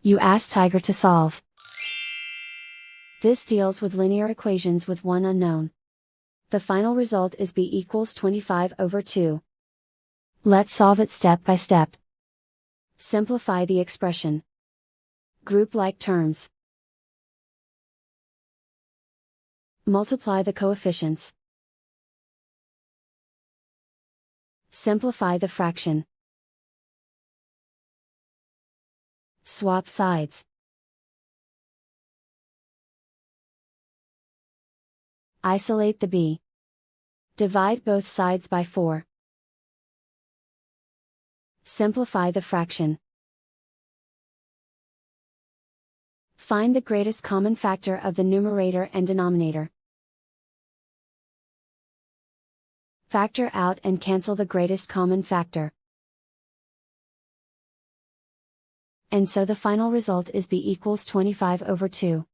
You ask Tiger to solve. This deals with linear equations with one unknown. The final result is b equals 25/2. Let's solve it step by step. Simplify the expression. Group like terms. Multiply the coefficients. Simplify the fraction. Swap sides. Isolate the b. Divide both sides by 4. Simplify the fraction. Find the greatest common factor of the numerator and denominator. Factor out and cancel the greatest common factor. And so the final result is b equals 25/2.